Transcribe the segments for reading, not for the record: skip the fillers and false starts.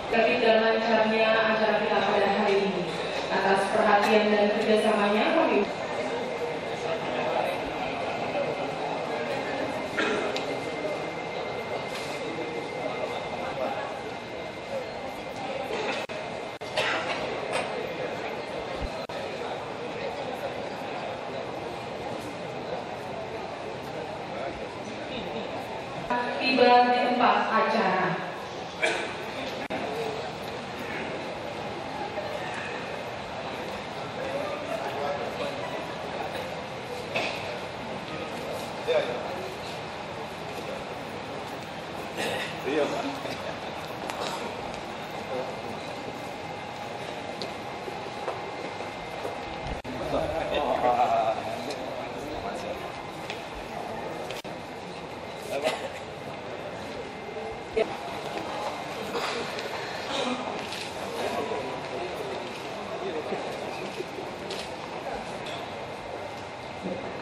Tertib dan lancarnya acara kita pada hari ini. Atas perhatian dan kerjasamanya kami tiba di tempat acara.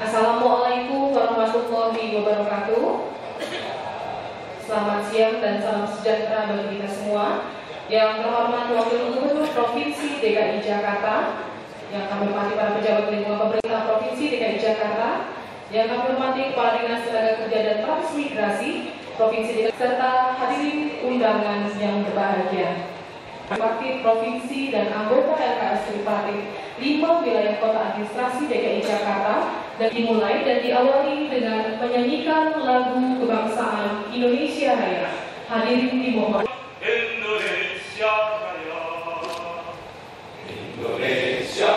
Assalamualaikum warahmatullahi wabarakatuh. Selamat siang dan salam sejahtera bagi kita semua. Yang terhormat Wakil Gubernur Provinsi DKI Jakarta, yang kami hormati para pejabat lingkungan pemerintah Provinsi DKI Jakarta, yang kami hormati Kepala Dinas Tenaga Kerja dan Transmigrasi Provinsi DKI, serta hadirin undangan yang berbahagia. Tripartit Provinsi dan anggota LKS Tripartit 5 wilayah kota administrasi DKI Jakarta dan dimulai dan diawali dengan menyanyikan lagu kebangsaan Indonesia Raya. Hadirin dimohon. Indonesia Raya, Indonesia.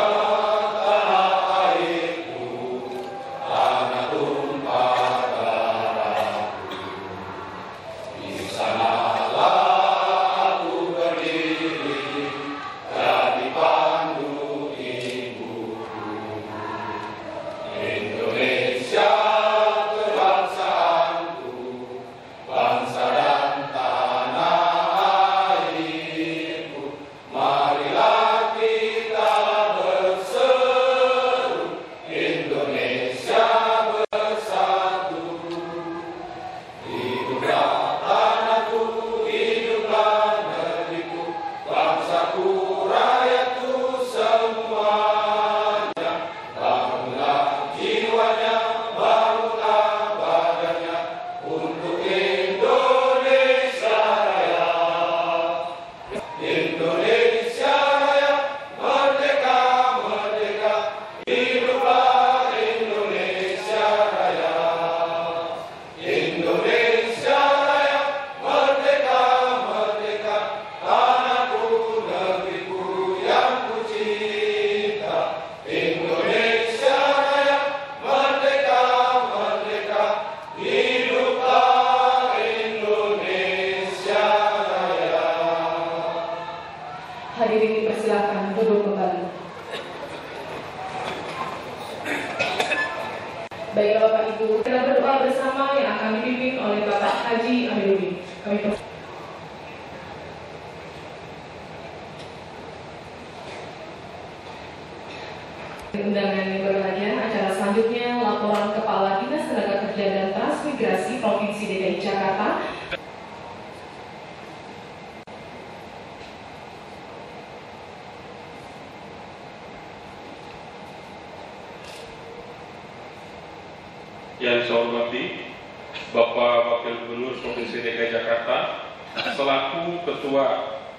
Hadirin dipersilakan duduk kembali. Baiklah Bapak Ibu, kita berdoa bersama yang akan dipimpin oleh Bapak Haji Amiruddin. Kami undangan yang berbahagia, acara selanjutnya laporan Kepala Dinas Tenaga Kerja dan Transmigrasi Provinsi DKI Jakarta. yang saya hormati Bapak Wakil Gubernur Provinsi DKI Jakarta selaku Ketua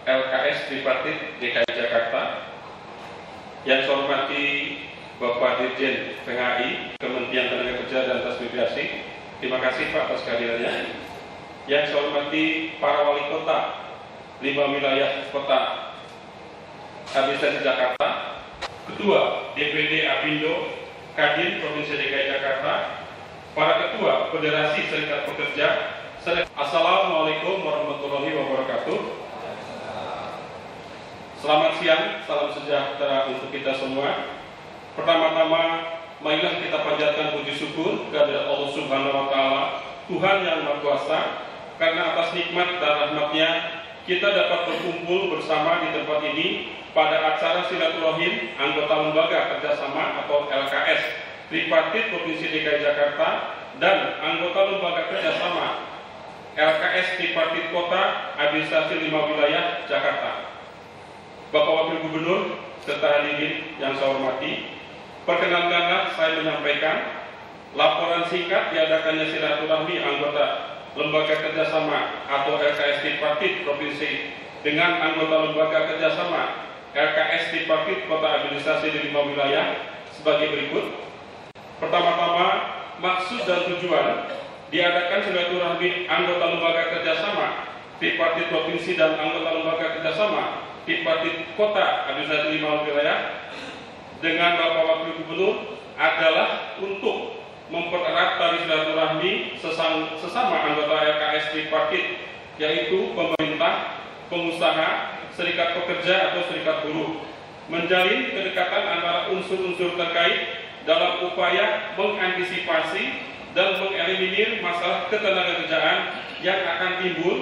LKS Tripartit DKI Jakarta, yang saya hormati Bapak Dirjen PHI Kementerian Tenaga Kerja dan Transmigrasi, terima kasih Pak atas kehadirannya. Yang saya hormati para wali kota 5 wilayah kota administrasi Jakarta, Ketua DPD Apindo Kadin Provinsi DKI Jakarta, para Ketua Federasi Serikat Pekerja. Assalamualaikum warahmatullahi wabarakatuh. Selamat siang, salam sejahtera untuk kita semua. Pertama-tama, marilah kita panjatkan puji syukur kepada Allah Subhanahu wa Ta'ala, Tuhan yang Maha Kuasa, karena atas nikmat dan rahmat-Nya kita dapat berkumpul bersama di tempat ini pada acara silaturahim anggota lembaga kerjasama atau LKS Tripartit Provinsi DKI Jakarta dan anggota lembaga kerjasama LKS Tripartit Kota Administrasi 5 Wilayah Jakarta. Bapak Wakil Gubernur serta hadirin yang saya hormati, perkenankanlah saya menyampaikan laporan singkat diadakannya silaturahmi anggota Lembaga Kerjasama atau LKS Tripartit Provinsi dengan anggota Lembaga Kerjasama LKS Tripartit Kota Administrasi di 5 wilayah sebagai berikut. Pertama-tama, maksud dan tujuan diadakan silaturahmi anggota Lembaga Kerjasama Tripartit Provinsi dan anggota Lembaga Kerjasama Tripartit Kota Administrasi 5 wilayah dengan Bapak Wakil Gubernur adalah untuk mempererat tali silaturahmi sesama anggota LKS Tripartit, yaitu pemerintah, pengusaha, serikat pekerja atau serikat buruh, menjalin kedekatan antara unsur-unsur terkait dalam upaya mengantisipasi dan mengeliminir masalah ketenagakerjaan yang akan timbul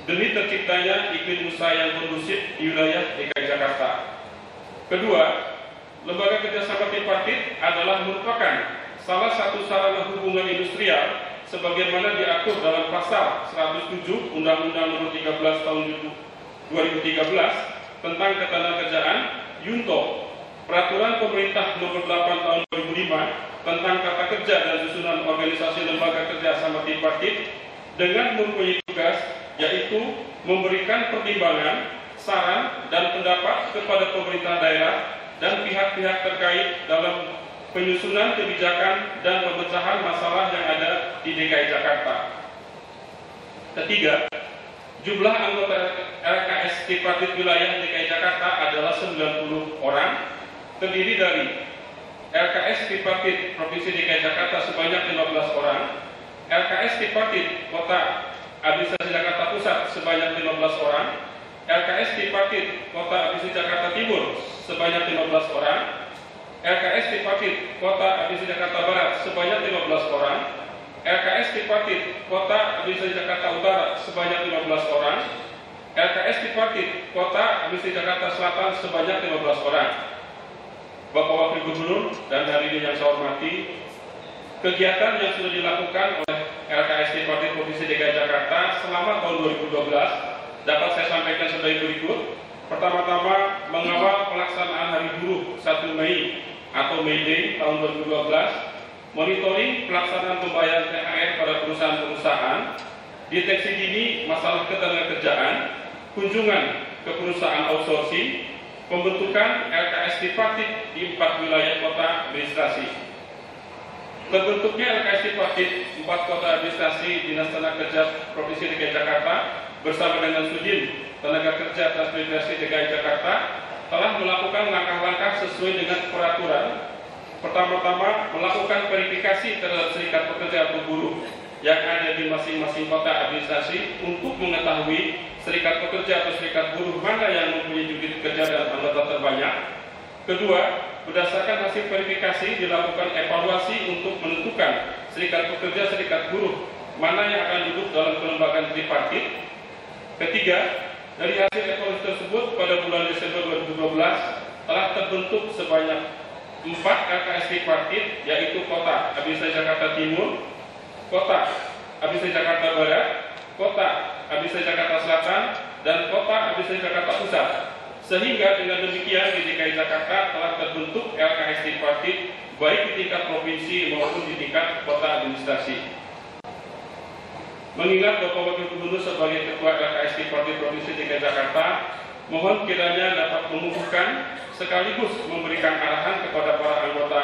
demi terciptanya iklim usaha yang kondusif di wilayah DKI Jakarta. Kedua, Lembaga Kerjasama Tripartit adalah merupakan salah satu sarana hubungan industrial sebagaimana diatur dalam pasal 107 Undang-Undang Nomor 13 Tahun 2013 tentang Ketenagakerjaan Yunto, Peraturan Pemerintah Nomor 8 Tahun 2005 tentang Tata Kerja dan Susunan Organisasi Lembaga Kerjasama Tripartit dengan mempunyai tugas yaitu memberikan pertimbangan, saran, dan pendapat kepada pemerintah daerah dan pihak-pihak terkait dalam penyusunan kebijakan dan pemecahan masalah yang ada di DKI Jakarta. Ketiga, jumlah anggota LKS Tripartit wilayah DKI Jakarta adalah 90 orang, terdiri dari LKS Tripartit Provinsi DKI Jakarta sebanyak 15 orang, LKS Tripartit Kota Administrasi Jakarta Pusat sebanyak 15 orang, LKS Tripartit Kota Administrasi Jakarta Timur sebanyak 15 orang, LKS Tripartit Kota Administrasi Jakarta Barat sebanyak 15 orang, LKS Tripartit Kota Administrasi Jakarta Utara sebanyak 15 orang, LKS Tripartit Kota Administrasi Jakarta Selatan sebanyak 15 orang. Bapak Wakil Gubernur dan hadirin yang saya hormati, kegiatan yang sudah dilakukan oleh LKS Tripartit Provinsi DKI Jakarta selama tahun 2012 dapat saya sampaikan sebagai berikut. Pertama-tama, mengawal pelaksanaan Hari Buruh 1 Mei atau May Day tahun 2012, monitoring pelaksanaan pembayaran THR pada perusahaan-perusahaan, deteksi dini masalah ketenagakerjaan, kunjungan ke perusahaan outsourcing, pembentukan LKS Tripartit di 4 wilayah kota administrasi. Terbentuknya LKS Tripartit 4 kota administrasi Dinas Tenaga Kerja Provinsi DKI Jakarta bersama dengan Sudin Tenaga Kerja Transmigrasi DKI Jakarta telah melakukan langkah-langkah sesuai dengan peraturan. Pertama-tama, melakukan verifikasi terhadap serikat pekerja atau buruh yang ada di masing-masing kota administrasi untuk mengetahui serikat pekerja atau serikat buruh mana yang mempunyai jumlah kerja dan anggota terbanyak. Kedua, berdasarkan hasil verifikasi dilakukan evaluasi untuk menentukan serikat pekerja, serikat buruh mana yang akan duduk dalam kelembagaan tripartit. Ketiga, dari hasil evaluasi tersebut pada bulan Desember 2012 telah terbentuk sebanyak 4 LKS tripartit, yaitu Kota Administrasi Jakarta Timur, Kota Administrasi Jakarta Barat, Kota Administrasi Jakarta Selatan, dan Kota Administrasi Jakarta Pusat. Sehingga dengan demikian di DKI Jakarta telah terbentuk LKS tripartit baik di tingkat provinsi maupun di tingkat kota administrasi. Mengingat Bapak Wakil Gubernur sebagai Ketua LKS Tripartit Provinsi DKI Jakarta, mohon kiranya dapat mengukuhkan sekaligus memberikan arahan kepada para anggota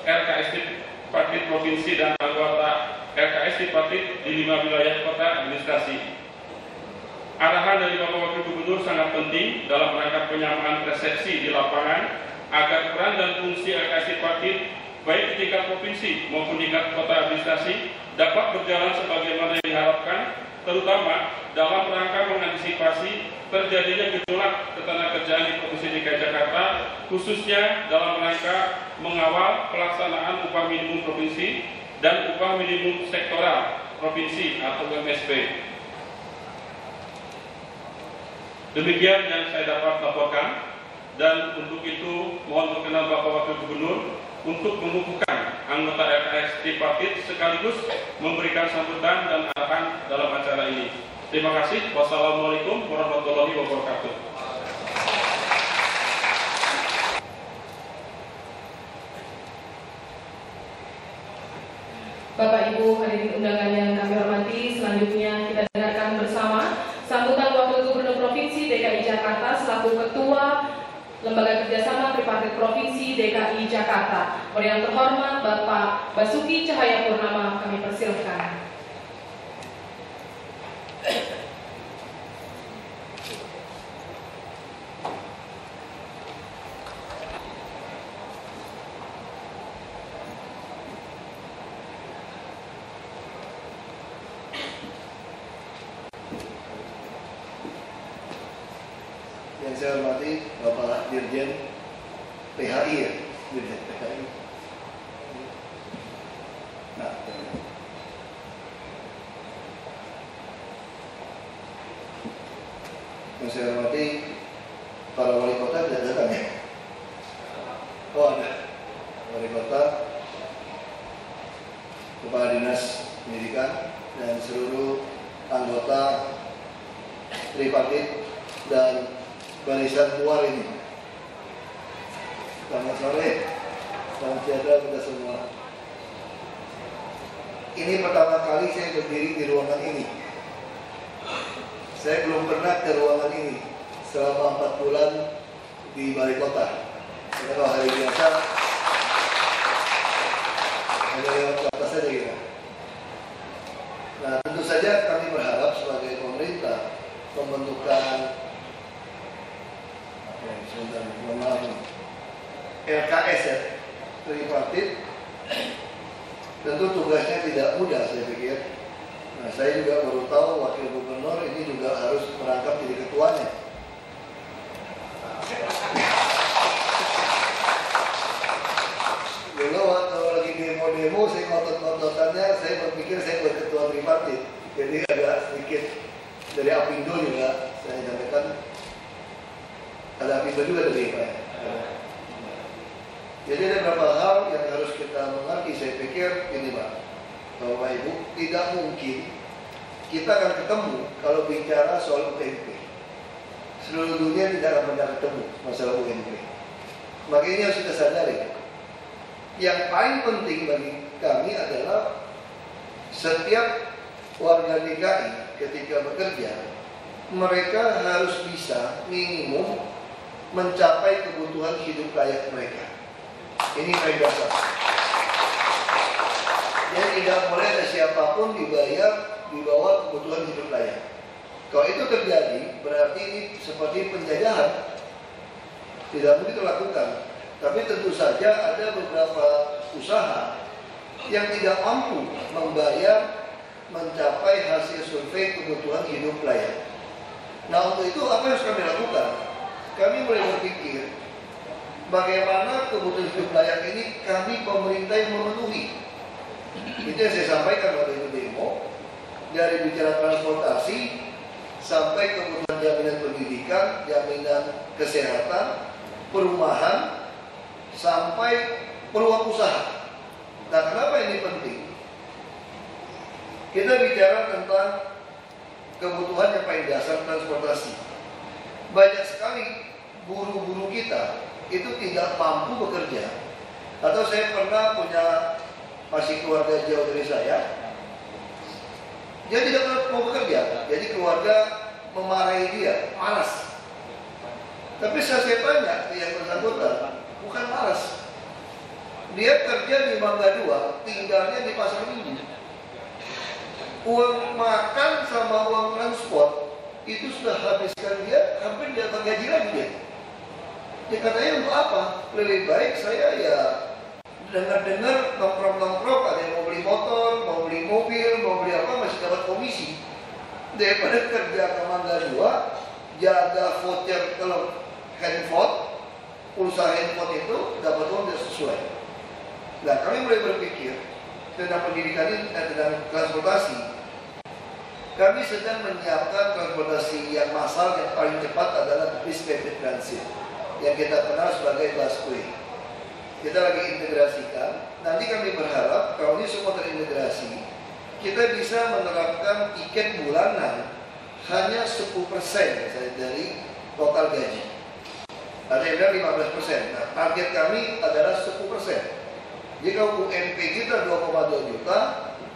LKS Tripartit Provinsi dan anggota LKS Tripartit di 5 wilayah kota administrasi. Arahan dari Bapak Wakil Gubernur sangat penting dalam rangka penyamaan persepsi di lapangan agar peran dan fungsi LKS Tripartit baik di tingkat provinsi maupun di tingkat kota administrasi dapat berjalan sebagaimana yang diharapkan, terutama dalam rangka mengantisipasi terjadinya gejolak ketenagakerjaan di Provinsi DKI Jakarta, khususnya dalam rangka mengawal pelaksanaan upah minimum provinsi dan upah minimum sektoral provinsi atau UMSP. Demikian yang saya dapat laporkan, dan untuk itu mohon berkenan Bapak Wakil Gubernur untuk mengukuhkan anggota LKS tripartit sekaligus memberikan sambutan dan arahan dalam acara ini. Terima kasih. Wassalamualaikum warahmatullahi wabarakatuh. Bapak Ibu hadirin undangan yang kami hormati, selanjutnya kita dengarkan bersama sambutan Wakil Gubernur Provinsi DKI Jakarta selaku Ketua Lembaga Kerjasama Tripartit Provinsi DKI Jakarta. Oleh yang terhormat Bapak Basuki Cahayapurnama, kami persilahkan. Yang saya hormati Bapak Dirjen PHI ya, Dirjen PHI. Nah, yang saya hormati para wali kota tidak datang ya? Oh ada, wali kota, kepala dinas pendidikan dan seluruh anggota tripartit dan barisan luar ini. Selamat sore, selamat sejahtera kita semua. Ini pertama kali saya berdiri di ruangan ini. Saya belum pernah ke ruangan ini selama 4 bulan di balai kota. Karena kalau hari biasa hanya lewat ke atas saja gitu. Nah, tentu saja kami berharap sebagai pemerintah pembentukan LKS ya, tripartit, tentu tugasnya tidak mudah saya pikir. Nah, saya juga baru tahu wakil gubernur ini juga harus merangkap jadi ketuanya. Dulu waktu lagi demo-demo saya ngotot-ngototannya, saya berpikir saya buat ketua tripartit. Jadi agak sedikit dari Apindo juga saya sampaikan. Ada Apindo juga dari Pak. Jadi ada beberapa hal yang harus kita mengerti. Saya pikir ini Pak, Bapak Ibu, tidak mungkin kita akan ketemu kalau bicara soal UMP. Seluruh dunia tidak akan pernah ketemu masalah UMP. Maka ini harus kita sadari. Yang paling penting bagi kami adalah setiap warga DKI ketika bekerja, mereka harus bisa minimum mencapai kebutuhan hidup layak mereka. Ini kaidah dasar. Jadi tidak boleh ada siapapun dibayar di bawah kebutuhan hidup layak. Kalau itu terjadi, berarti ini seperti penjajahan. Tidak mungkin dilakukan. Tapi tentu saja ada beberapa usaha yang tidak mampu membayar mencapai hasil survei kebutuhan hidup layak. Nah, untuk itu apa yang harus kami lakukan? Kami mulai berpikir bagaimana kebutuhan hidup layak ini kami pemerintah yang memenuhi. Itu yang saya sampaikan waktu itu demo, dari bicara transportasi sampai kebutuhan jaminan pendidikan, jaminan kesehatan, perumahan, sampai peluang usaha. Nah, kenapa ini penting? Kita bicara tentang kebutuhan yang paling dasar transportasi. Banyak sekali buruh-buruh kita itu tidak mampu bekerja. Atau saya pernah punya masih keluarga jauh dari saya, dia tidak mau bekerja. Jadi keluarga memarahi dia, malas. Tapi saya tanya ke yang bersangkutan, bukan malas. Dia kerja di Mangga 2, tinggalnya di Pasar Minggu. Uang makan sama uang transport itu sudah habiskan dia, hampir dia gaji lagi dia. Dia katanya untuk apa? Lebih baik saya ya dengar-dengar nongkrong-nongkrong, ada yang mau beli motor, mau beli mobil, mau beli apa, masih dapat komisi. Daripada kerja ke Mangga 2, jaga voucher kalau handphone, pulsa handphone itu dapat uang tidak sesuai. Nah, kami mulai berpikir tentang pendidikan ini, tentang transportasi. Kami sedang menyiapkan transportasi yang massal yang paling cepat adalah bis rapid transit yang kita kenal sebagai busway. kita lagi integrasikan. Nanti kami berharap kalau ini semua terintegrasi, kita bisa menerapkan tiket bulanan hanya 10% misalnya dari total gaji. Ada yang bilang 15%. Nah, target kami adalah 10%. Jika UMP kita 2,2 juta,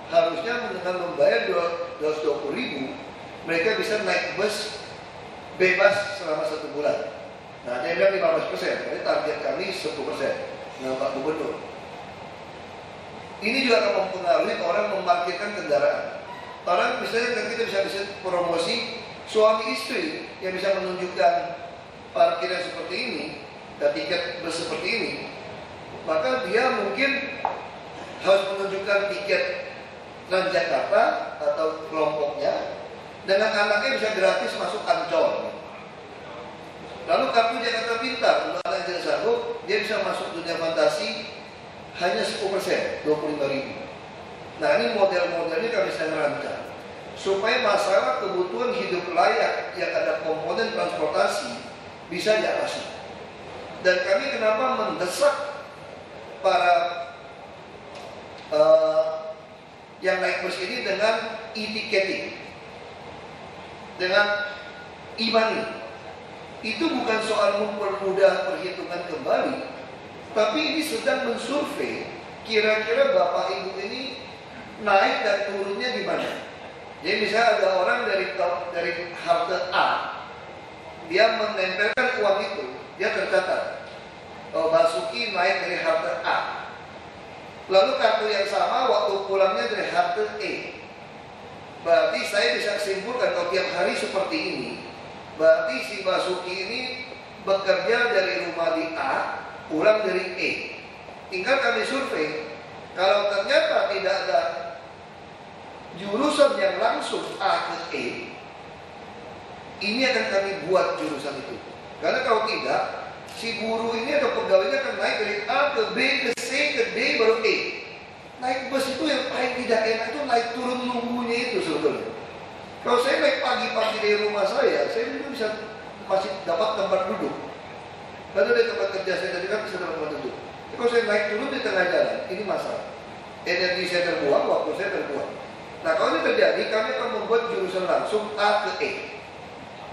harusnya dengan membayar 220.000, mereka bisa naik bus bebas selama 1 bulan. Nah, ada yang bilang 15%, jadi target kami 10% dengan Pak Gubernur. Ini juga akan mempengaruhi orang memarkirkan kendaraan. Orang misalnya kita bisa promosi suami istri yang bisa menunjukkan parkir yang seperti ini dan tiket bus seperti ini, maka dia mungkin harus menunjukkan tiket Transjakarta atau kelompoknya, dengan anaknya bisa gratis masuk Ancol. Lalu kartu Jakarta Pintar, untuk anak yang tidak sanggup, dia bisa masuk dunia fantasi hanya 10%, 25.000. Nah, ini model-modelnya kami sedang rancang supaya masalah kebutuhan hidup layak yang ada komponen transportasi bisa diatasi. Dan kami kenapa mendesak para yang naik bus ini dengan e-ticketing, dengan e-money. Itu bukan soal mempermudah perhitungan kembali, tapi ini sedang mensurvei kira-kira Bapak Ibu ini naik dan turunnya di mana. Jadi misalnya ada orang dari halte A, dia menempelkan uang itu, dia tercatat Basuki naik dari halte A. Lalu kartu yang sama waktu pulangnya dari halte E. Berarti saya bisa simpulkan kalau tiap hari seperti ini, berarti si Basuki ini bekerja dari rumah di A, pulang dari E. Tinggal kami survei, kalau ternyata tidak ada jurusan yang langsung A ke E, ini akan kami buat jurusan itu. Karena kalau tidak, si guru ini atau pegawainya akan naik dari A ke B ke C ke D baru E. Naik bus itu yang paling tidak enak itu naik turun nunggunya itu sebetulnya. Kalau saya naik pagi-pagi dari rumah saya bisa masih dapat tempat duduk. Lalu dari tempat kerja saya tadi kan bisa dapat tempat duduk. Tapi kalau saya naik turun di tengah jalan, ini masalah. Energi saya terbuang, waktu saya terbuang. Nah, kalau ini terjadi, kami akan membuat jurusan langsung A ke E.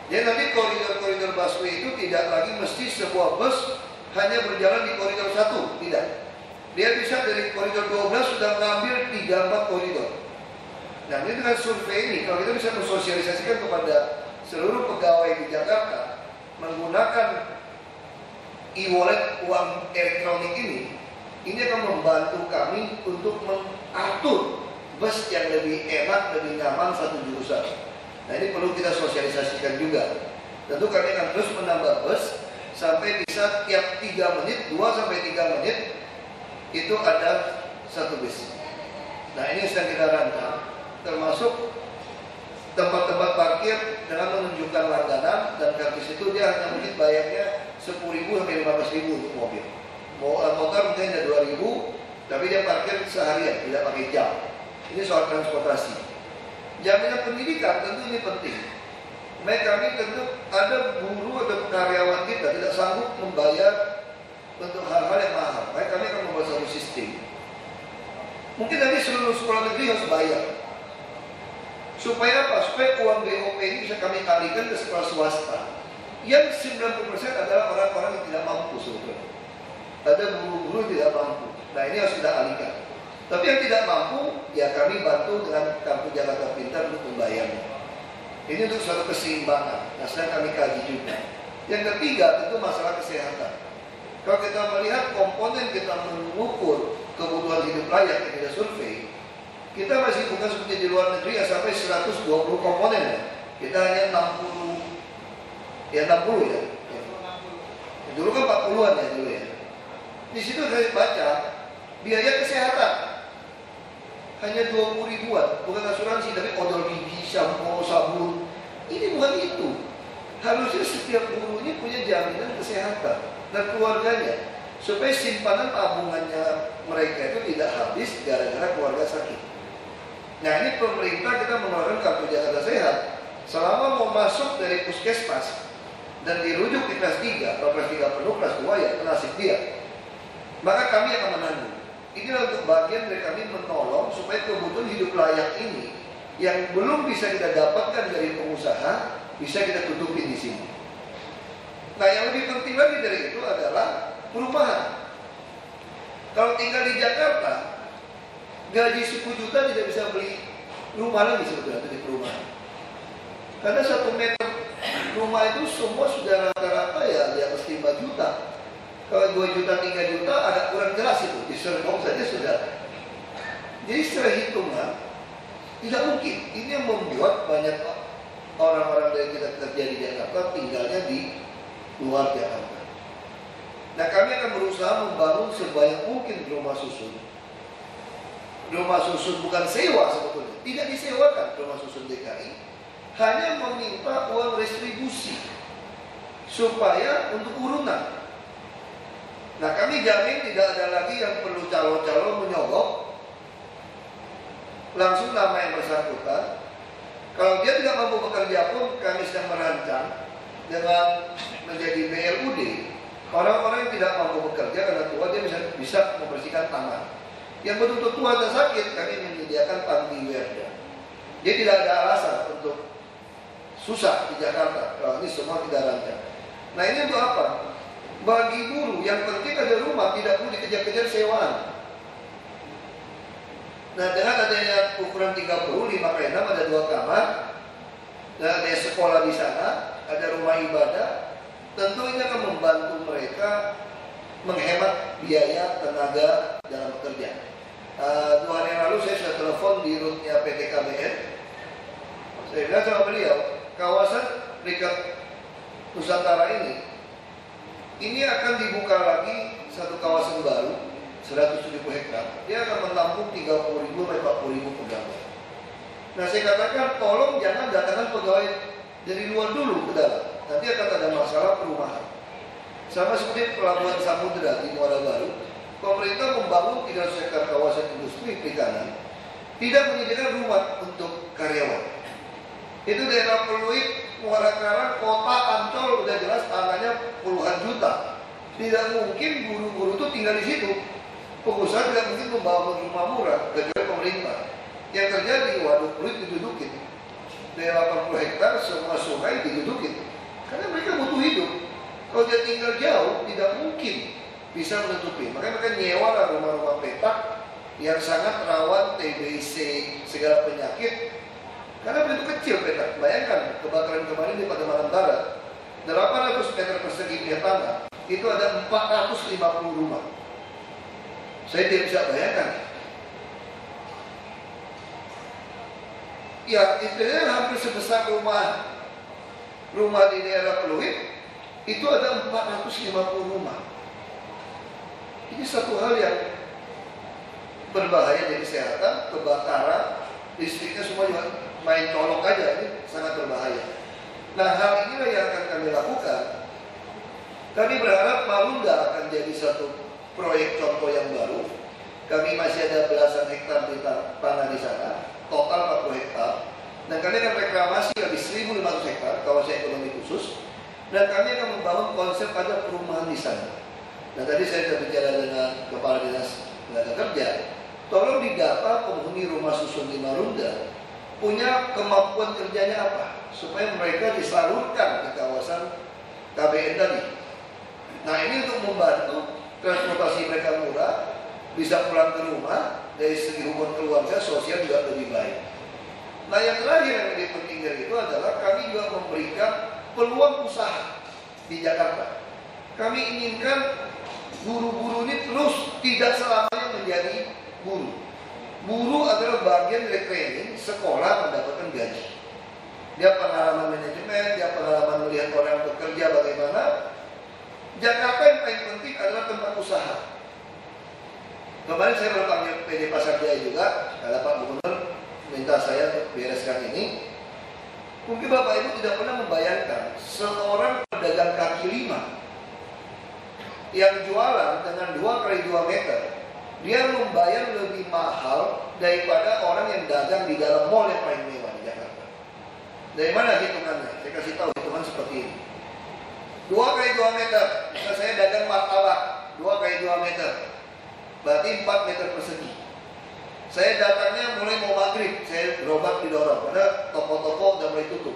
Jadi nanti koridor-koridor busway itu tidak lagi mesti sebuah bus hanya berjalan di koridor 1, tidak. Dia bisa dari koridor 12 sudah mengambil 3-4 koridor. Nah, ini dengan survei ini, kalau kita bisa mensosialisasikan kepada seluruh pegawai di Jakarta menggunakan e-wallet uang elektronik ini akan membantu kami untuk mengatur bus yang lebih enak, lebih nyaman satu jurusan. Nah, ini perlu kita sosialisasikan juga. Tentu kami akan terus menambah bus sampai bisa tiap 3 menit, 2 sampai 3 menit itu ada satu bus. Nah, ini sedang kita rancang, termasuk tempat-tempat parkir dengan menunjukkan langganan, dan kartu situ dia hanya mungkin bayarnya 10.000 sampai 15.000 untuk mobil. Motor mungkin ada 2.000, tapi dia parkir seharian, tidak pakai jam. Ini soal transportasi. Jaminan pendidikan tentu ini penting. Kami tentu ada guru atau karyawan kita tidak sanggup membayar untuk hal-hal yang mahal. Kami akan membuat satu sistem. Mungkin nanti seluruh sekolah negeri harus bayar. Supaya apa? Supaya uang BOP ini bisa kami alihkan ke sekolah swasta. Yang 90% adalah orang-orang yang tidak mampu sebetulnya. Ada guru-guru tidak mampu. Nah, ini harus kita alihkan. Tapi yang tidak mampu, ya kami bantu dengan kartu Jakarta Pintar untuk membayarnya. Ini untuk suatu keseimbangan. Nah, sedang kami kaji juga. Yang ketiga, tentu masalah kesehatan. Kalau kita melihat komponen kita mengukur kebutuhan hidup layak yang kita survei, kita masih bukan seperti di luar negeri yang sampai 120 komponen ya. Kita hanya 60 ya. Dulu kan 40-an ya dulu ya. Di situ saya baca biaya kesehatan hanya 20 ribuan, bukan asuransi, tapi odol gigi, shampoo, sabun. Ini bukan itu. Harusnya setiap gurunya punya jaminan kesehatan dan keluarganya, supaya simpanan tabungannya mereka itu tidak habis gara-gara keluarga sakit. Nah, ini pemerintah kita mengeluarkan kartu Jakarta Sehat. Selama mau masuk dari puskesmas dan dirujuk di kelas 3, kalau kelas 3 penuh, kelas 2 ya nasib dia. maka kami akan menanggung. Inilah untuk bagian dari kami menolong supaya kebutuhan hidup layak ini yang belum bisa kita dapatkan dari pengusaha bisa kita tutupi di sini. Nah, yang lebih penting lagi dari itu adalah perumahan. Kalau tinggal di Jakarta, gaji 10 juta tidak bisa beli rumah lagi sebetulnya di perumahan. Karena 1 meter rumah itu semua sudah rata-rata ya di atas 5 juta. Kalau 2 juta, 3 juta agak kurang jelas itu. Disergong saja sudah. Jadi secara hitungan tidak mungkin. Ini yang membuat banyak orang-orang dari kita kerja di Jakarta tinggalnya di luar Jakarta. Nah, kami akan berusaha membangun sebanyak mungkin rumah susun. Rumah susun bukan sewa sebetulnya. Tidak disewakan rumah susun DKI. Hanya meminta uang restribusi supaya untuk urunan. Nah, kami jamin tidak ada lagi yang perlu calon-calon menyogok langsung nama yang bersangkutan. Kalau dia tidak mampu bekerja pun kami sedang merancang dengan menjadi BLUD. Orang-orang yang tidak mampu bekerja karena tua dia bisa membersihkan taman. Yang betul-betul tua dan sakit kami menyediakan panti werda. Jadi tidak ada alasan untuk susah di Jakarta kalau ini semua kita rancang. Nah, ini untuk apa? Bagi buruh yang penting ada rumah, tidak perlu dikejar-kejar sewaan. Nah, dengan adanya ukuran 30, 5 x 6 ada 2 kamar, dan ada sekolah di sana, ada rumah ibadah, tentu ini akan membantu mereka menghemat biaya tenaga dalam bekerja. 2 hari yang lalu saya sudah telepon di rootnya PT KBN. Saya bilang sama beliau, kawasan dekat Nusantara ini akan dibuka lagi satu kawasan baru 100.000 hektar. Dia akan menampung 30.000 sampai 40.000 pegawai. Nah, saya katakan tolong jangan datangkan pegawai dari luar dulu ke dalam. Nanti akan ada masalah perumahan. Sama seperti pelabuhan Samudra di Muara Baru, pemerintah membangun 300 hektar kawasan industri perikanan, tidak menyediakan rumah untuk karyawan. Itu daerah Pluit, Muara Karang, kota Ancol udah jelas tanahnya puluhan juta. Tidak mungkin guru-guru itu tinggal di situ. Pengusaha tidak mungkin membangun rumah murah kecuali pemerintah. Yang terjadi waduk Pluit didudukin. Daerah 80 hektar semua sungai didudukin. Karena mereka butuh hidup. Kalau dia tinggal jauh tidak mungkin bisa menutupi. Makanya mereka nyewa lah rumah-rumah petak yang sangat rawan TBC segala penyakit. Karena begitu kecil petak. Bayangkan kebakaran kemarin di Pademangan Barat, 800 meter persegi punya tanah, itu ada 450 rumah. Saya tidak bisa bayangkan. Ya, itu hampir sebesar rumah di daerah Pluit, itu ada 450 rumah. Ini satu hal yang berbahaya dari kesehatan, kebakaran, listriknya semua juga main colok aja, ini sangat berbahaya. Nah, hal inilah yang akan kami lakukan. Kami berharap Marunda akan jadi satu proyek contoh yang baru. Kami masih ada belasan hektar di tanah di sana, total 40 hektar. Dan kami akan reklamasi lebih 1.500 hektar kawasan ekonomi khusus. Dan kami akan membangun konsep ada perumahan di sana. Nah, tadi saya sudah bicara dengan Kepala Dinas Tenaga Kerja. Tolong didata penghuni rumah susun di Marunda punya kemampuan kerjanya apa, supaya mereka disalurkan ke kawasan KBN tadi. Nah, ini untuk membantu transportasi mereka murah, bisa pulang ke rumah, dari segi hubungan keluarga, sosial juga lebih baik. Nah, yang terakhir yang lebih penting dari itu adalah kami juga memberikan peluang usaha di Jakarta. Kami inginkan guru-guru ini terus tidak selamanya menjadi guru. Guru adalah bagian dari training sekolah mendapatkan gaji. Dia pengalaman manajemen, dia pengalaman melihat orang bekerja bagaimana. Jakarta yang paling penting adalah tempat usaha. Kemarin saya berpanggil PD Pasar Jaya juga, ada Pak Gubernur minta saya untuk bereskan ini. Mungkin Bapak Ibu tidak pernah membayangkan seorang pedagang kaki lima yang jualan dengan 2 kali 2 meter, dia membayar lebih mahal daripada orang yang dagang di dalam mall yang paling mewah di Jakarta. Dari mana hitungannya? Saya kasih tahu hitungan seperti ini. 2 kali 2 meter, misalnya saya dagang martabak 2 kali 2 meter, berarti 4 meter persegi. Saya datangnya mulai mau maghrib, saya berobat didorong, karena toko-toko udah mulai tutup.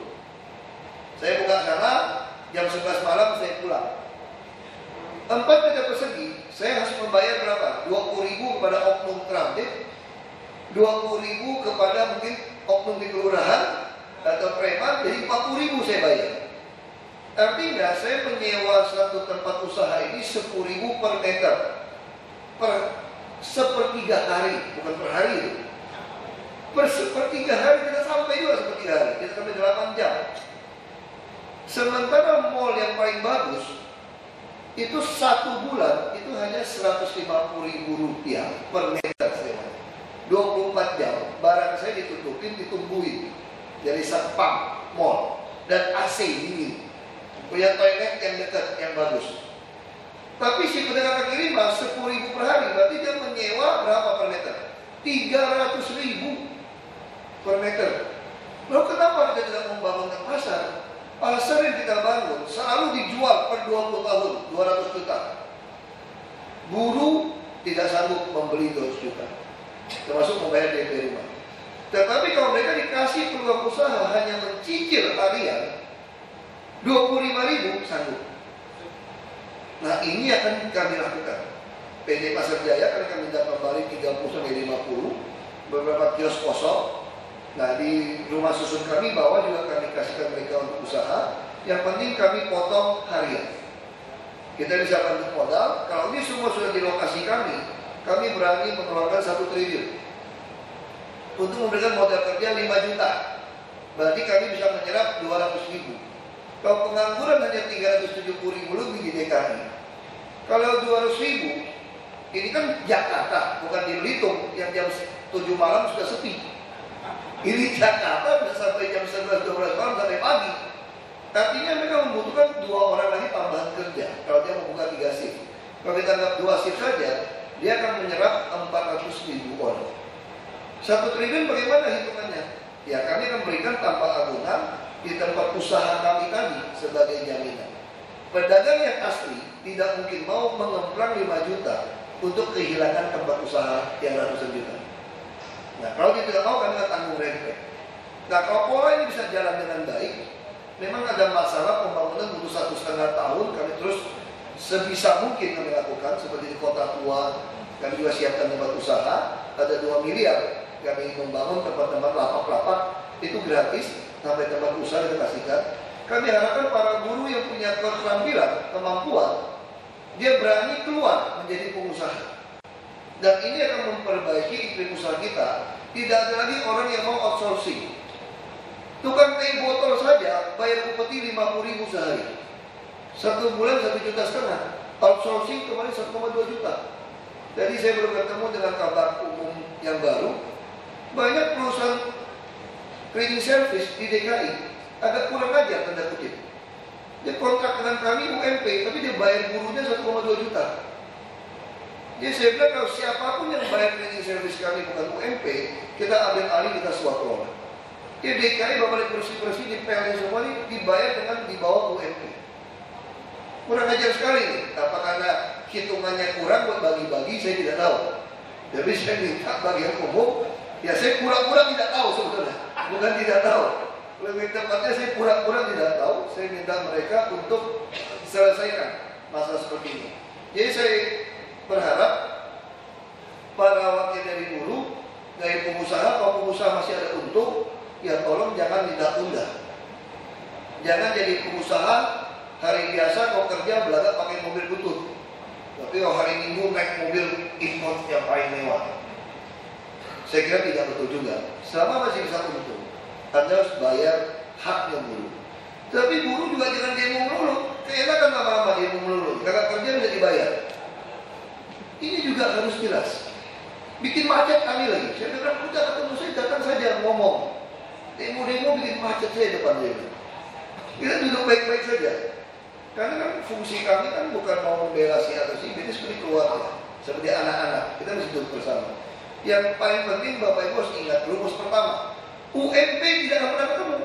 Saya buka sana, jam 11 malam saya pulang. 4 meter persegi, saya harus membayar berapa? 20.000 kepada oknum transit, 20.000 kepada mungkin oknum di kelurahan atau preman, jadi 40.000 saya bayar. Artinya saya menyewa satu tempat usaha ini 10.000 per meter per sepertiga hari, bukan per hari itu. Per sepertiga hari kita sampai juga sepertiga hari, kita sampai 8 jam. Sementara mall yang paling bagus itu 1 bulan itu hanya 150.000 rupiah per meter sewa. 24 jam barang saya ditutupin, ditungguin dari satpam mall dan AC dingin, punya toilet yang dekat, yang bagus. Tapi si pedagang kaki lima 10.000 per hari, berarti dia menyewa berapa per meter? 300.000 per meter. Lalu kenapa kita tidak membangun pasar? Pasar yang kita bangun selalu dijual per 20 tahun 200 juta. Buruh tidak sanggup membeli 200 juta, termasuk membayar DP rumah. Tetapi kalau mereka dikasih peluang usaha hanya mencicil harian 25.000 sanggup. Nah ini akan kami lakukan. PD Pasar Jaya akan kami minta kembali 30-50 beberapa kios kosong. Nah di rumah susun kami bawah juga kami kasihkan mereka untuk usaha. Yang penting kami potong harian. Kita bisa bantu modal. Kalau ini semua sudah di lokasi kami berani mengeluarkan 1 triliun untuk memberikan modal kerja 5 juta. Berarti kami bisa menyerap 200.000. Kalau pengangguran hanya 370.000 lebih di DKI. Kalau 200.000, ini kan Jakarta, bukan di Belitung yang jam 7 malam sudah sepi. Ini Jakarta bisa sampai jam 11-12 malam sampai pagi. Artinya mereka membutuhkan 2 orang lagi tambahan kerja. Kalau dia membuka 3 shift. Kalau kita anggap 2 shift saja, dia akan menyerap 400.000 orang. 1 triliun bagaimana hitungannya? Ya kami akan berikan tanpa agunan di tempat usaha kami tadi sebagai jaminan. Pedagang yang asli tidak mungkin mau mengemplang 5 juta untuk kehilangan tempat usaha yang ratusan juta. Nah kalau dia tidak mau kami akan tanggung rente. Nah kalau pola ini bisa jalan dengan baik, memang ada masalah pembangunan butuh 1,5 tahun. Kami terus sebisa mungkin kami lakukan. Seperti di Kota Tua kami juga siapkan tempat usaha, ada 2 miliar kami membangun tempat-tempat lapak-lapak itu gratis. Sampai tempat usaha kita kasihkan. Kami harapkan para guru yang punya keterampilan, kemampuan, dia berani keluar menjadi pengusaha. Dan ini akan memperbaiki iklim usaha kita. Tidak ada lagi orang yang mau outsourcing. Tukang teh botol saja bayar upeti 50.000 sehari. 1 bulan 1,5 juta. Outsourcing kemarin 1,2 juta. Jadi saya baru ketemu dengan kabar umum yang baru. Banyak perusahaan cleaning service di DKI agak kurang ajar tanda kutip. Dia kontrak dengan kami UMP, tapi dia bayar buruhnya 1,2 juta. Jadi saya bilang kalau siapapun yang bayar cleaning service kami bukan UMP, kita ambil alih, kita suap kelola. Di DKI bapak bersih-bersih di PLN semua ini dibayar dengan di bawah UMP. Kurang ajar sekali nih. Apa karena hitungannya kurang buat bagi-bagi, saya tidak tahu. Tapi saya minta bagian umum. Ya saya pura-pura tidak tahu sebetulnya, bukan tidak tahu. Lebih tepatnya saya pura-pura tidak tahu. Saya minta mereka untuk selesaikan masalah seperti ini. Jadi saya berharap para wakil dari buruh, dari pengusaha, kalau pengusaha masih ada untung, ya tolong jangan ditunda. Jangan jadi pengusaha hari biasa kalau kerja belakang pakai mobil butut, tapi kalau hari Minggu naik mobil import yang paling mewah. Saya kira tidak betul juga. Selama masih bisa untung, Anda harus bayar haknya buruh. Tapi buruh juga jangan demo melulu. Keenakan lama-lama demo melulu. Karena kerja bisa dibayar. Ini juga harus jelas. Bikin macet kami lagi. Saya bilang, udah ketemu saya, datang saja ngomong. Demo-demo bikin macet saya depan dia. Kita duduk baik-baik saja. Karena kan fungsi kami kan bukan mau membela si atau si, ini seperti keluarga, seperti anak-anak. Kita mesti duduk bersama. Yang paling penting Bapak Ibu harus ingat rumus pertama, UMP tidak pernah ketemu.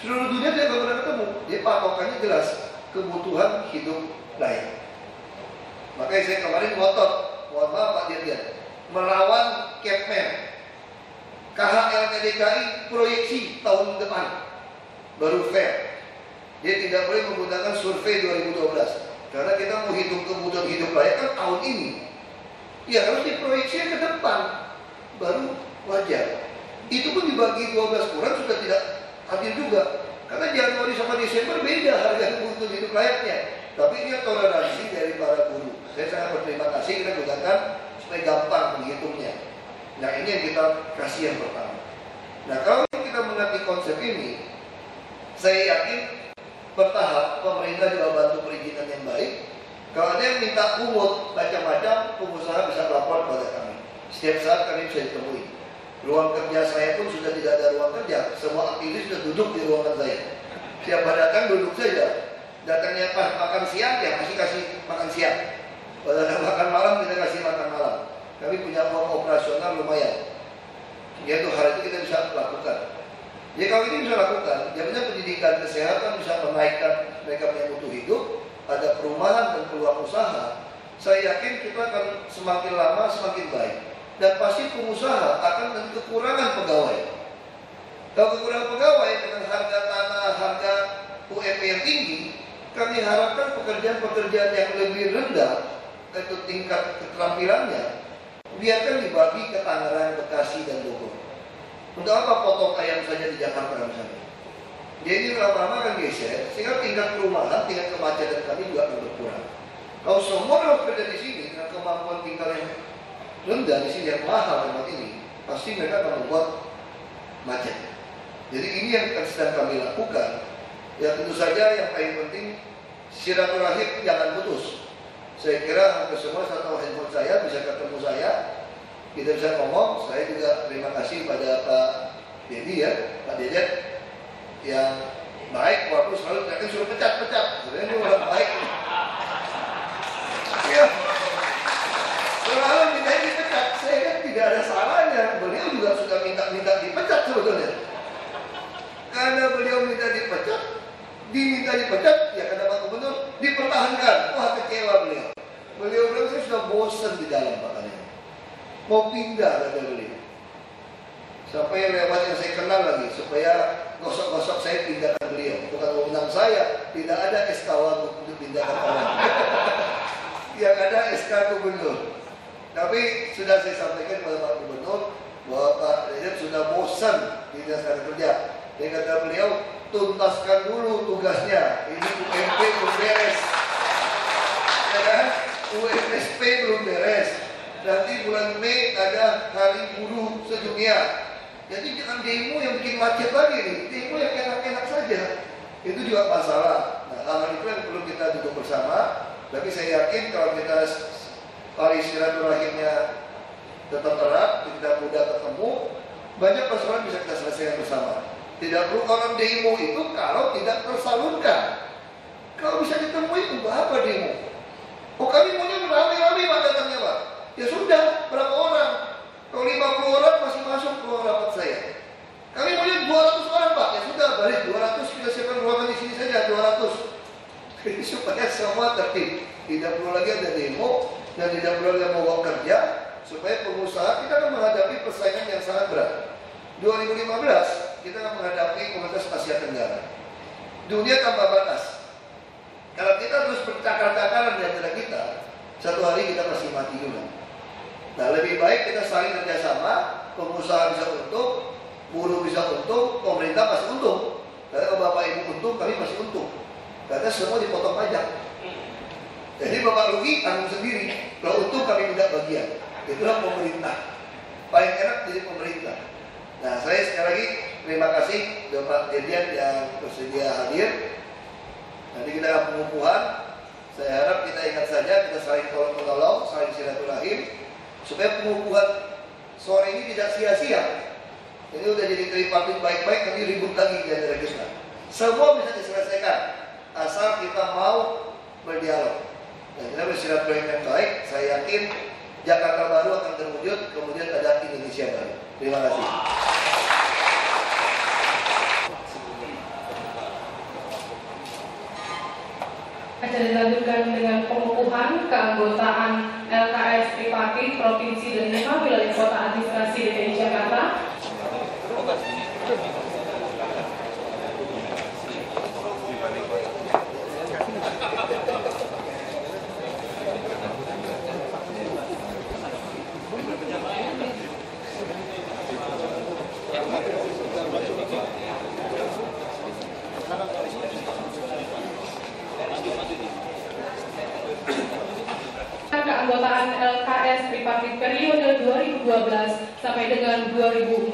Seluruh dunia tidak pernah ketemu. Dia patokannya jelas, kebutuhan hidup layak. Makanya saya kemarin ngotot mohon maaf Pak Dirjen, melawan Kepmen. KHLT DKI proyeksi tahun depan baru fair. Dia tidak boleh menggunakan survei 2012 karena kita mau hitung kebutuhan hidup layak kan tahun ini. Ya harus diproyeksi ke depan baru wajar. Itu pun dibagi 12 kurang sudah tidak adil juga. Karena Januari sama Desember beda harga kebutuhan hidup layaknya. Tapi ini toleransi dari para guru. Saya sangat berterima kasih kita gunakan supaya gampang menghitungnya. Nah ini yang kita kasih yang pertama. Nah kalau kita mengerti konsep ini, saya yakin bertahap pemerintah juga bantu perizinan yang baik. Kalau ada yang minta pungut macam-macam, pengusaha bisa lapor kepada kami. Setiap saat kami bisa ditemui. Ruang kerja saya pun sudah tidak ada ruang kerja. Semua aktivis sudah duduk di ruangan saya. Siapa datang duduk saja. Datangnya pas makan siang ya kasih makan siang. Kalau ada makan malam kita kasih makan malam. Kami punya uang operasional lumayan. Yaitu hal itu kita bisa lakukan. Jadi kalau ini bisa lakukan, jaminan pendidikan kesehatan bisa menaikkan mereka punya mutu hidup, ada perumahan dan peluang usaha. Saya yakin kita akan semakin lama semakin baik. Dan pasti pengusaha akan kekurangan pegawai. Kalau kekurangan pegawai dengan harga tanah, harga UMP yang tinggi, kami harapkan pekerjaan-pekerjaan yang lebih rendah itu tingkat keterampilannya biarkan dibagi ke Tangerang, Bekasi, dan Bogor. Untuk apa potong ayam saja di Jakarta misalnya? Jadi lama-lama akan geser, sehingga tingkat perumahan, tingkat kemacetan kami juga akan berkurang. Kalau semua harus kerja di sini dengan kemampuan tingkat yang rendah di sini yang mahal tempat ini, pasti mereka akan membuat macet. Jadi ini yang sedang kami lakukan. Ya tentu saja yang paling penting silaturahim jangan putus. Saya kira hampir semua satu handphone saya bisa ketemu saya, kita bisa ngomong. Saya juga terima kasih pada Pak Dedi ya, Pak Dedet yang baik walaupun selalu mereka suruh pecat. Sebenarnya itu orang baik. Ya, selalu minta dipecat. Saya kan tidak ada salahnya. Beliau juga sudah minta dipecat sebetulnya. Karena beliau diminta dipecat, ya kata Pak Gubernur dipertahankan. Wah kecewa beliau. Beliau bilang saya sudah bosan di dalam makanya mau pindah kata beliau. Sampai lewat yang saya kenal lagi supaya gosok-gosok saya pindahkan beliau. Bukan wewenang saya, tidak ada SK Wagub untuk pindahkan orang. Yang ada SK Gubernur. Tapi sudah saya sampaikan kepada Pak Gubernur bahwa Pak Dedet sudah bosan di dinas kerja. Dia kata beliau tuntaskan dulu tugasnya. Ini UMP belum beres, ya kan? UMSP belum beres. Nanti bulan Mei ada Hari Buruh Sedunia. Jadi jangan demo yang bikin macet lagi nih. Demo yang enak-enak saja. Itu juga masalah. Nah, hal itu yang perlu kita duduk bersama. Tapi saya yakin kalau kita tali silaturahimnya tetap erat, kita mudah ketemu, banyak persoalan bisa kita selesaikan bersama. Tidak perlu orang demo itu kalau tidak tersalurkan. Kalau bisa ditemui untuk apa demo? Oh kami maunya beramai-ramai Pak datangnya Pak. Ya sudah, berapa orang? Kalau 50 orang masih masuk ke ruang rapat saya. Kami maunya 200 orang Pak. Ya sudah, balik 200 kita siapkan ruangan di sini saja 200. Jadi supaya semua tertib. Tidak perlu lagi ada demo dan tidak perlu lagi mogok kerja. Supaya pengusaha kita akan menghadapi persaingan yang sangat berat. 2015 kita akan menghadapi Komunitas Asia Tenggara. Dunia tanpa batas. Kalau kita terus bercakar-cakaran di antara kita, satu hari kita pasti mati juga. Nah lebih baik kita saling kerjasama, pengusaha bisa untung, buruh bisa untung, pemerintah pasti untung. Karena kalau Bapak Ibu untung, kami pasti untung. Karena semua dipotong pajak. Jadi Bapak rugi, tanggung sendiri. Kalau untung kami tidak bagian. Itulah pemerintah. Paling enak jadi pemerintah. Nah saya sekali lagi terima kasih Bapak Dirjen yang bersedia hadir. Nanti kita akan pengukuhan. Saya harap kita ingat saja, kita saling tolong-menolong, saling silaturahim, supaya pengukuhan sore ini tidak sia-sia. Ini udah jadi tripartit baik-baik, tapi ribut lagi di antara kita. Semua bisa diselesaikan, asal kita mau berdialog. Dan kita bersilaturahim yang baik. Saya yakin Jakarta baru akan terwujud, kemudian ada Indonesia baru. Terima kasih. Acara dilanjutkan dengan pengukuhan keanggotaan LKS Tripartit provinsi dan 5 wilayah kota administrasi DKI Jakarta. Keanggotaan LKS tripartit periode 2012 sampai dengan 2014.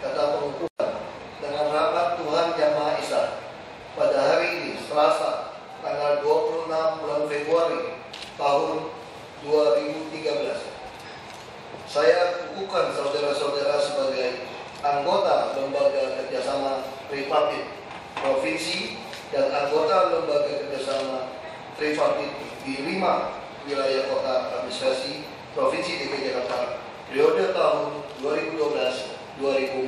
Kata pengukuhan dengan rahmat Tuhan Yang Maha Esa pada hari ini Selasa tanggal 26 bulan Februari tahun 2013 saya kukuhkan saudara-saudara sebagai anggota Lembaga Kerjasama Tripartit Provinsi dan anggota Lembaga Kerjasama Tripartit di 5 wilayah kota administrasi Provinsi DKI Jakarta periode tahun 2012-2014.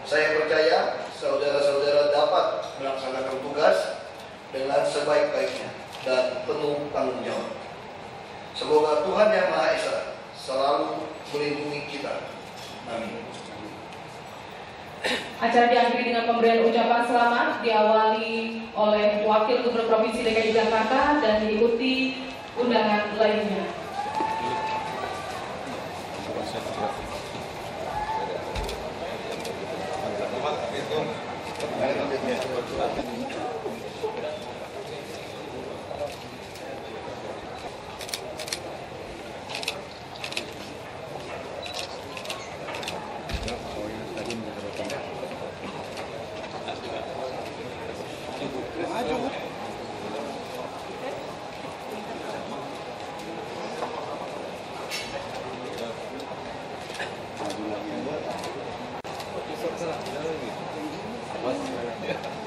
Saya percaya saudara-saudara dapat melaksanakan tugas dengan sebaik-baiknya dan penuh tanggung jawab. Semoga Tuhan Yang Maha Esa selalu melindungi kita. Amin. Acara diakhiri dengan pemberian ucapan selamat diawali oleh Wakil Gubernur Provinsi DKI Jakarta dan diikuti undangan lainnya. Mas,